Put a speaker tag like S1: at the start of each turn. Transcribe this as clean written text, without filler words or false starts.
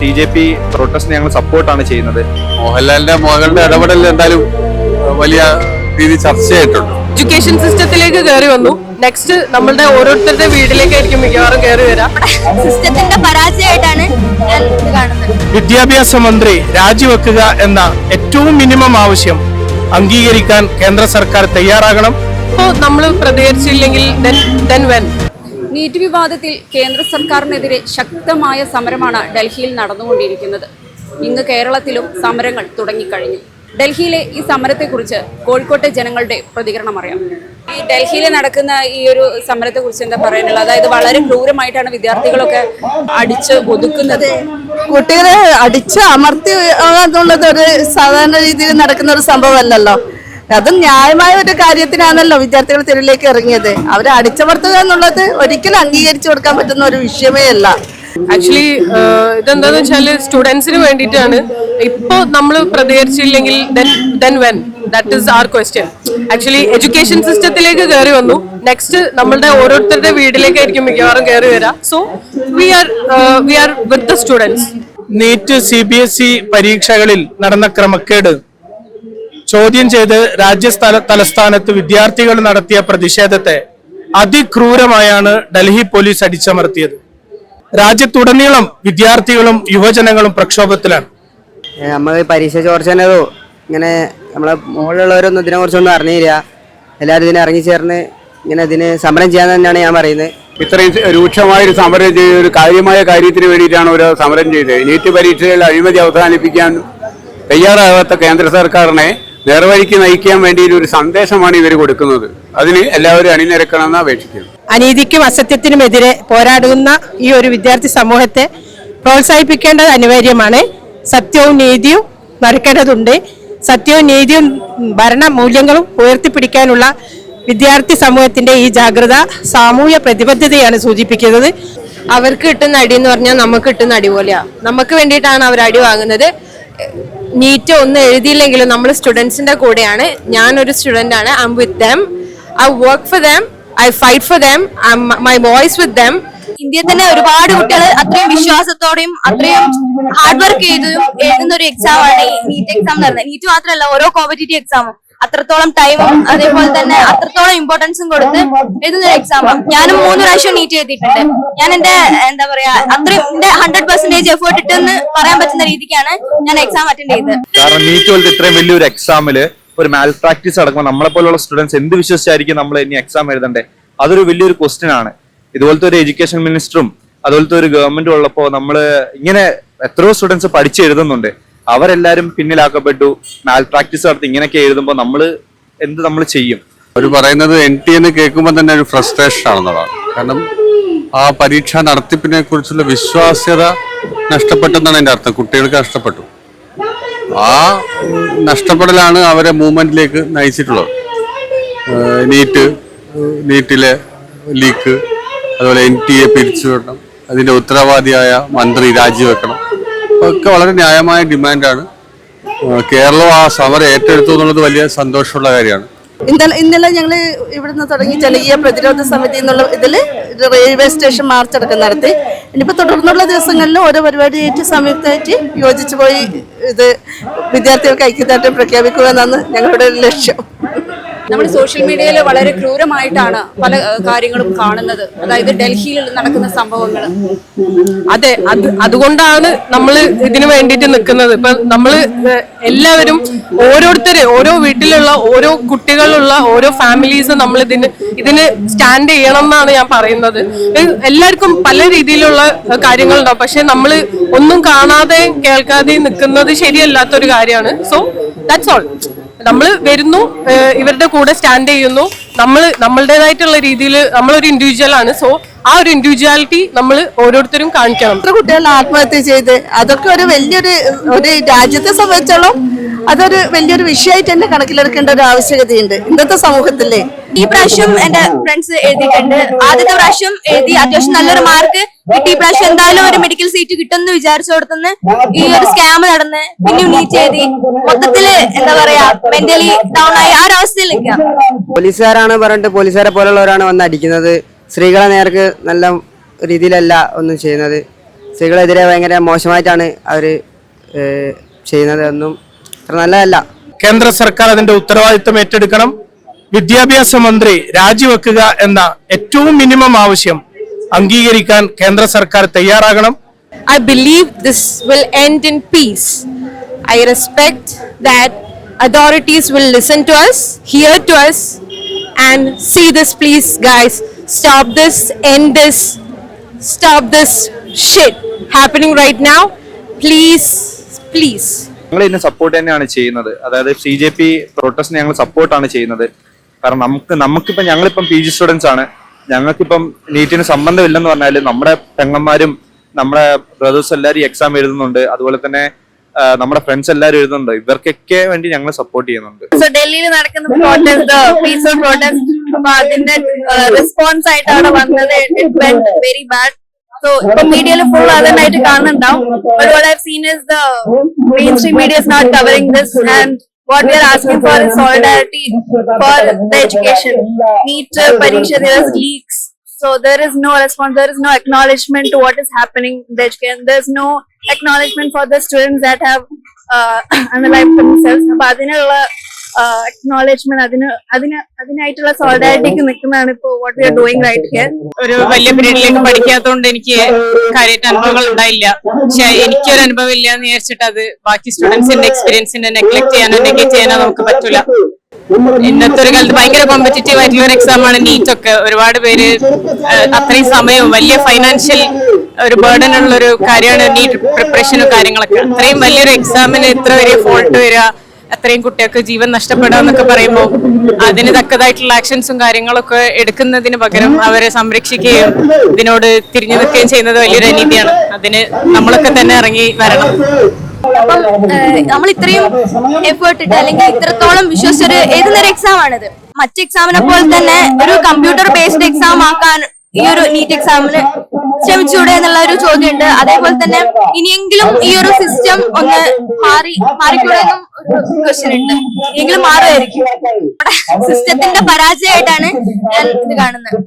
S1: BJP പ്രൊട്ടസ്റ്റിനെ ഞങ്ങൾ സപ്പോർട്ടാണ് ചെയ്യുന്നത്.
S2: മോഹൻലാലിന്റെ മകളുടെ ഇടപെടൽ എന്തായാലും വലിയ രീതിയിൽ ചർച്ചയായിട്ടുണ്ട്.
S3: എഡ്യൂക്കേഷൻ സിസ്റ്റത്തിലേക്ക് കയറി വന്നു. നെക്സ്റ്റ് നമ്മളുടെ ഓരോരുത്തരുടെ വീട്ടിലേക്കായിരിക്കും മിക്കവാറും കയറി വരാം.
S4: സിസ്റ്റത്തിന്റെ പരാജയമായിട്ടാണ് ഞാൻ ഇത് കാണുന്നത്.
S5: വിദ്യാഭ്യാസ മന്ത്രി രാജിവെക്കുക എന്ന ഏറ്റവും മിനിമം ആവശ്യം അംഗീകരിക്കാൻ കേന്ദ്ര സർക്കാർ തയ്യാറാകണം.
S3: അപ്പോൾ നമ്മൾ പ്രതികരിച്ചില്ലെങ്കിൽ then when?
S6: നീറ്റ് വിവാദത്തിൽ കേന്ദ്ര സർക്കാരിനെതിരെ ശക്തമായ സമരമാണ് ഡൽഹിയിൽ നടന്നുകൊണ്ടിരിക്കുന്നത്. ഇന്ന് കേരളത്തിലും സമരങ്ങൾ തുടങ്ങിക്കഴിഞ്ഞു. ഡൽഹിയിലെ ഈ സമരത്തെക്കുറിച്ച് കോഴിക്കോട്ടെ ജനങ്ങളുടെ പ്രതികരണം അറിയാം. ഈ ഡൽഹിയിൽ നടക്കുന്ന ഈ ഒരു സമരത്തെക്കുറിച്ച് എന്താ പറയാനുള്ളത്? അതായത് വളരെ ക്രൂരമായിട്ടാണ് വിദ്യാർത്ഥികളൊക്കെ അടിച്ച് ഒതുക്കുന്നത്.
S7: കുട്ടികളെ അടിച്ച് അമർത്തി എന്നുള്ളത് ഒരു സാധാരണ രീതിയിൽ നടക്കുന്ന ഒരു സംഭവമല്ലല്ലോ. അതും ന്യായമായ ഒരു കാര്യത്തിനാണല്ലോ വിദ്യാർത്ഥികൾ തെരുവിലേക്ക് ഇറങ്ങിയത്. അവരെ അടിച്ചമർത്തുക എന്നുള്ളത് ഒരിക്കലും അംഗീകരിച്ചു കൊടുക്കാൻ പറ്റുന്ന ഒരു വിഷയമേ അല്ല.
S3: ആക്ച്വലി ഇതെന്താന്ന് വെച്ചാല് സ്റ്റുഡൻസിന് വേണ്ടിയിട്ടാണ്. ഇപ്പോ നമ്മൾ പ്രതികരിച്ചില്ലെങ്കിൽ then when? That is R question. Actually education സിസ്റ്റത്തിലേക്ക് കയറി വന്നു. നെക്സ്റ്റ് നമ്മളുടെ ഓരോരുത്തരുടെ വീട്ടിലേക്കായിരിക്കും മിക്കവാറും കയറി വരാം. So we are with the students.
S5: NEET CBSE പരീക്ഷകളിൽ നടന്ന ക്രമക്കേട് ചോദ്യം ചെയ്ത് തലസ്ഥാനത്ത് വിദ്യാർത്ഥികൾ നടത്തിയ പ്രതിഷേധത്തെ അതിക്രൂരമായാണ് ഡൽഹി പോലീസ് അടിച്ചമർത്തിയത്. രാജ്യത്തുടനീളം വിദ്യാർത്ഥികളും യുവജനങ്ങളും പ്രക്ഷോഭത്തിലാണ്.
S8: നമ്മൾ പരീക്ഷ ചോർച്ചോ ഇങ്ങനെ നമ്മളെ മുകളിലുള്ളവരൊന്നും ഇതിനെ കുറിച്ചൊന്നും അറിഞ്ഞില്ല. എല്ലാവരും ഇതിനെ ഇറങ്ങിച്ചേർന്ന് ഇങ്ങനെ ഇതിന് സമരം ചെയ്യാൻ തന്നെയാണ് ഞാൻ പറയുന്നത്.
S2: ഇത്രയും രൂക്ഷമായൊരു സമരം ചെയ്ത ഒരു കാര്യമായ കാര്യത്തിന് വേണ്ടിയിട്ടാണ് ഒരു സമരം ചെയ്തത്. നീറ്റ് പരീക്ഷയിൽ അഴിമതി അവസാനിപ്പിക്കാൻ തയ്യാറാകാത്ത കേന്ദ്ര സർക്കാരിനെ നേർവഴിക്ക് നയിക്കാൻ വേണ്ടി ഒരു സന്ദേശമാണ് ഇവർ കൊടുക്കുന്നത്. അതിന് എല്ലാവരും അണിനിരക്കണമെന്ന് അപേക്ഷിക്കുന്നു.
S7: അനീതിക്കും അസത്യത്തിനുമെതിരെ പോരാടുന്ന ഈ ഒരു വിദ്യാർത്ഥി സമൂഹത്തെ പ്രോത്സാഹിപ്പിക്കേണ്ടത് അനിവാര്യമാണ്. സത്യവും നീതിയും നടക്കേണ്ടതുണ്ട്. സത്യവും നീതിയും ഭരണ മൂല്യങ്ങളും ഉയർത്തിപ്പിടിക്കാനുള്ള വിദ്യാർത്ഥി സമൂഹത്തിന്റെ ഈ ജാഗ്രത സാമൂഹ്യ പ്രതിബദ്ധതയാണ് സൂചിപ്പിക്കുന്നത്.
S6: അവർക്ക് കിട്ടുന്ന അടി എന്ന് പറഞ്ഞാൽ നമുക്ക് കിട്ടുന്ന അടി പോലെയാ. നമുക്ക് വേണ്ടിയിട്ടാണ് അവർ അടി വാങ്ങുന്നത്. നീറ്റ് ഒന്നും എഴുതിയില്ലെങ്കിലും നമ്മൾ സ്റ്റുഡൻസിന്റെ കൂടെയാണ്. ഞാനൊരു സ്റ്റുഡന്റ് ആണ്. I am with them. I work for them. I fight for them. My voice with them.
S4: ഇന്ത്യയിൽ തന്നെ ഒരുപാട് കുട്ടികൾ അത്രയും വിശ്വാസത്തോടെയും അത്രയും ഹാർഡ് വർക്ക് ചെയ്തും എഴുതുന്ന ഒരു എക്സാം ആണ് ഈ നീറ്റ് എക്സാം എന്ന് പറയുന്നത്. നീറ്റ് മാത്രമല്ല, ഓരോ കോമ്പറ്റേറ്റീവ് എക്സാമും അത്രത്തോളം ടൈമും അതേപോലെ തന്നെ അത്രത്തോളം ഇമ്പോർട്ടൻസും കൊടുത്ത് എഴുതുന്ന ഒരു എക്സാമാണ്. ഞാനും 3 പ്രാവശ്യം നീറ്റ് എഴുതിയിട്ടുണ്ട്. ഞാൻ എന്റെ എന്താ പറയാ അത്രയും എന്റെ 100% എഫേർട്ട് ഇട്ടെന്ന് പറയാൻ പറ്റുന്ന രീതിക്കാണ് ഞാൻ എക്സാം അറ്റൻഡ് ചെയ്തത്.
S1: കാരണം നീറ്റ് പോലത്തെ ഇത്രയും വലിയൊരു എക്സാമില് ഒരു മാൽ പ്രാക്ടീസ് നടക്കുമ്പോൾ നമ്മളെ പോലുള്ള സ്റ്റുഡൻസ് എന്ത് വിശ്വസിച്ചായിരിക്കും നമ്മൾ ഇനി എക്സാം എഴുതണ്ടേ? അതൊരു വലിയൊരു ക്വസ്റ്റ്യൻ ആണ്. ഇതുപോലത്തെ ഒരു എഡ്യൂക്കേഷൻ മിനിസ്റ്ററും അതുപോലത്തെ ഒരു ഗവൺമെന്റും ഉള്ളപ്പോൾ നമ്മൾ ഇങ്ങനെ എത്രയോ സ്റ്റുഡൻസ് പഠിച്ചെഴുതുന്നുണ്ട്. അവരെല്ലാരും പിന്നിലാക്കപ്പെട്ടു. മാൽ പ്രാക്ടീസ് നടത്തി ഇങ്ങനെയൊക്കെ എഴുതുമ്പോൾ നമ്മൾ ചെയ്യും?
S2: അവർ പറയുന്നത് NT എന്ന് കേൾക്കുമ്പോൾ തന്നെ ഒരു ഫ്രസ്ട്രേഷൻ ആണെന്നുള്ളതാണ്. കാരണം ആ പരീക്ഷ നടത്തിപ്പിനെ കുറിച്ചുള്ള വിശ്വാസ്യത നഷ്ടപ്പെട്ടെന്നാണ് എൻ്റെ അർത്ഥം. കുട്ടികൾക്ക് നഷ്ടപ്പെട്ടു. ആ നഷ്ടപ്പെടലാണ് അവരെ മൂവ്മെന്റിലേക്ക് നയിച്ചിട്ടുള്ളത്. നീറ്റിലെ ലീക്ക്, അതുപോലെ NTA പിരിച്ചുവിടണം, അതിന്റെ ഉത്തരവാദിയായ മന്ത്രി രാജിവെക്കണം, ഒക്കെ വളരെ ന്യായമായ ഡിമാൻഡാണ്. കേരളം ആ സമരം ഏറ്റെടുത്തു എന്നുള്ളത് വലിയ സന്തോഷമുള്ള കാര്യമാണ്.
S7: ഇന്നലെ ഞങ്ങൾ ഇവിടുന്ന് തുടങ്ങി ജനകീയ പ്രതിരോധ സമിതി എന്നുള്ള ഇതില് റെയിൽവേ സ്റ്റേഷൻ മാർച്ച് അടക്കം നടത്തി. ഇനിയിപ്പോ തുടർന്നുള്ള ദിവസങ്ങളിൽ ഓരോ പരിപാടിയായിട്ട് സംയുക്തമായിട്ട് യോജിച്ചു പോയി ഇത് വിദ്യാർത്ഥികൾക്ക് ഐക്യദാർഢ്യം പ്രഖ്യാപിക്കുക എന്നാണ് ഞങ്ങളുടെ ലക്ഷ്യം.
S6: നമ്മൾ സോഷ്യൽ മീഡിയയിൽ വളരെ ക്രൂരമായിട്ടാണ് പല കാര്യങ്ങളും കാണുന്നത്. അതായത് ഡൽഹിയിൽ നടക്കുന്ന സംഭവങ്ങൾ.
S3: അതെ, അതുകൊണ്ടാണ് നമ്മൾ ഇതിനു വേണ്ടിയിട്ട് നിൽക്കുന്നത്. ഇപ്പൊ നമ്മൾ എല്ലാവരും ഓരോ വീട്ടിലുള്ള ഓരോ കുട്ടികളുള്ള ഓരോ ഫാമിലീസ് നമ്മൾ ഇതിന് സ്റ്റാൻഡ് ചെയ്യണം എന്നാണ് ഞാൻ പറയുന്നത്. എല്ലാവർക്കും പല രീതിയിലുള്ള കാര്യങ്ങളുണ്ടാവും. പക്ഷെ നമ്മൾ ഒന്നും കാണാതെയും കേൾക്കാതെയും നിൽക്കുന്നത് ശരിയല്ലാത്തൊരു കാര്യമാണ്. So that's all. നമ്മൾ വരുന്നു, ഇവരുടെ കൂടെ സ്റ്റാൻഡ് ചെയ്യുന്നു. നമ്മളുടേതായിട്ടുള്ള രീതിയിൽ നമ്മളൊരു ഇൻഡിവിജ്വൽ ആണ്. സോ ആ ഒരു ഇൻഡിവിജ്വാലിറ്റി നമ്മൾ ഓരോരുത്തരും കാണിക്കണം.
S7: എത്ര കുട്ടികൾ ആത്മഹത്യ ചെയ്ത് അതൊക്കെ ഒരു വലിയൊരു രാജ്യത്തെ സംബന്ധിച്ചോളം അതൊരു വലിയൊരു വിഷയമായിട്ട് തന്നെ കണക്കിലെടുക്കേണ്ട ഒരു ആവശ്യകതയുണ്ട് ഇന്നത്തെ സമൂഹത്തിലെ.
S4: ഈ പ്രാവശ്യം എന്റെ ഫ്രണ്ട്സ് എഴുതിയിട്ടുണ്ട്. ആദ്യത്തെ പ്രാവശ്യം എഴുതി അത്യാവശ്യം നല്ലൊരു മാർക്ക് കിട്ടി. ഈ പ്രാവശ്യം എന്തായാലും ഒരു മെഡിക്കൽ സീറ്റ് കിട്ടുമെന്ന് വിചാരിച്ചോടത്തുനിന്ന് ഈ ഒരു സ്കാം നടന്ന് പിന്നെയും നീറ്റ് എഴുതി മൊത്തത്തില് എന്താ പറയാ മെന്റലി ഡൗൺ ആയി ആ ഒരു അവസ്ഥയിൽ നിൽക്കാം.
S8: പോലീസുകാരാണ് പറഞ്ഞിട്ട് പോലീസുകാരെ പോലുള്ളവരാണ് വന്ന് അടിക്കുന്നത്. സ്ത്രീകളെ നേർക്ക് നല്ല രീതിയിലല്ല ഒന്നും ചെയ്യുന്നത്. സ്ത്രീകളെതിരെ ഭയങ്കര മോശമായിട്ടാണ് അവർ ചെയ്യുന്നത്. ഒന്നും അത്ര നല്ലതല്ല.
S5: കേന്ദ്ര സർക്കാർ അതിന്റെ ഉത്തരവാദിത്വം ഏറ്റെടുക്കണം. വിദ്യാഭ്യാസ മന്ത്രി രാജിവെക്കുക എന്ന ഏറ്റവും മിനിമം ആവശ്യം അംഗീകരിക്കാൻ കേന്ദ്ര സർക്കാർ തയ്യാറാകണം.
S3: I believe this will end in peace. I respect that authorities will listen to us, hear to us, and see this, please, guys. Stop this, end this, stop this shit happening right now. Please, please.
S1: ഞങ്ങൾ ഇതിനെ support തന്നെയാണ് ചെയ്യുന്നത്. അതായത് CJP പ്രൊട്ടസ്റ്റിനെ ഞങ്ങൾ സപ്പോർട്ടാണ് ചെയ്യുന്നത്. കാരണം നമുക്കിപ്പം ഞങ്ങളിപ്പം PG സ്റ്റുഡൻസ് ആണ്. ഞങ്ങൾക്കിപ്പം നീറ്റിന് സംബന്ധമില്ലെന്ന് പറഞ്ഞാൽ നമ്മുടെ പെങ്ങന്മാരും നമ്മുടെ ബ്രദേഴ്സ് എല്ലാവരും എക്സാം എഴുതുന്നുണ്ട്. അതുപോലെ തന്നെ നമ്മുടെ ഫ്രണ്ട്സ് എല്ലാവരും എഴുതുന്നുണ്ട്. ഇവർക്കൊക്കെ വേണ്ടി ഞങ്ങൾ സപ്പോർട്ട് ചെയ്യുന്നുണ്ട്.
S4: സോ ഡൽഹിയിൽ നടക്കുന്ന പ്രൊട്ടസ്റ്റ്, പീസ്ഫുൾ പ്രൊട്ടസ്റ്റ്, അപ്പൊ അതിന്റെ റെസ്പോൺസ് ആയിട്ടാണ് വന്നത്. It went very bad. So ഇപ്പൊ മീഡിയയിൽ ഫുൾ അതന്നായിട്ട് കാണുന്നുണ്ടാവും. But what I have seen is the main stream media is not covering this and what we are asking for is solidarity for the education. NEET Pariksha, there is leaks. So there is no response, there is no acknowledgement to what is happening in the education. There is no acknowledgement for the students that have analyzed themselves. അപ്പൊ അതിനുള്ള acknowledgement, അതിനായിട്ടുള്ള സോളിഡാരിറ്റിക്ക് നിൽക്കുന്നതാണ് ഇപ്പോൾ what we are doing right here.
S3: ഒരു വലിയ പീരീഡിലേക്ക് പഠിക്കാത്തതുകൊണ്ട് എനിക്ക് കാര്യമായിട്ട് അനുഭവങ്ങൾ ഉണ്ടായില്ല. പക്ഷെ എനിക്കൊരു അനുഭവം ഇല്ല എന്ന് വിചാരിച്ചിട്ട് അത് ബാക്കി സ്റ്റുഡൻസിന്റെ എക്സ്പീരിയൻസിനെ നെഗ്ലക്ട് ചെയ്യാനോ നെഗറ്റ് ചെയ്യാനോ നമുക്ക് പറ്റൂല. ഇന്നത്തെ ഒരു കാലത്ത് ഭയങ്കര കോമ്പറ്റീറ്റീവ് ആയിട്ടുള്ള ഒരു എക്സാം ആണ് നീറ്റ് ഒക്കെ. ഒരുപാട് പേര് അത്രയും സമയവും വലിയ ഫൈനാൻഷ്യൽ ഒരു ബേർഡൻ ഉള്ള ഒരു കാര്യമാണ് നീറ്റ് പ്രിപ്പറേഷനും കാര്യങ്ങളൊക്കെ. അത്രയും വലിയൊരു എക്സാമിന് ഇത്ര വലിയ ഫോൾട്ട് വരിക, അത്രയും കുട്ടികൾക്ക് ജീവൻ നഷ്ടപ്പെടുക എന്നൊക്കെ പറയുമ്പോൾ അതിന് തക്കതായിട്ടുള്ള ആക്ഷൻസും കാര്യങ്ങളൊക്കെ എടുക്കുന്നതിന് പകരം അവരെ സംരക്ഷിക്കുകയും ഇതിനോട് തിരിഞ്ഞു നിൽക്കുകയും ചെയ്യുന്നത് വലിയൊരു അനീതിയാണ്. അതിന് നമ്മളൊക്കെ തന്നെ ഇറങ്ങി വരണം.
S4: അപ്പം നമ്മൾ ഇത്രയും എഫേർട്ട് ഇട്ട് അല്ലെങ്കിൽ ഇത്രത്തോളം വിശ്വസിച്ചൊരു ഏതൊരു എക്സാം ആണിത്. മറ്റ് എക്സാമിനെ പോലെ തന്നെ ഒരു കമ്പ്യൂട്ടർ ബേസ്ഡ് എക്സാം ആക്കാൻ ഈ ഒരു നീറ്റ് എക്സാമിന് ശ്രമിച്ചൂടെ എന്നുള്ള ഒരു ചോദ്യമുണ്ട്. അതേപോലെ തന്നെ ഇനിയെങ്കിലും ഈ ഒരു സിസ്റ്റം ഒന്ന് മാറിക്കൂടെ എന്നും ഒരു ക്വസ്റ്റ്യൻ ഉണ്ട്. ഇനിയെങ്കിലും മാറുമായിരിക്കും. സിസ്റ്റത്തിന്റെ പരാജയമായിട്ടാണ് ഞാൻ ഇത് കാണുന്നത്.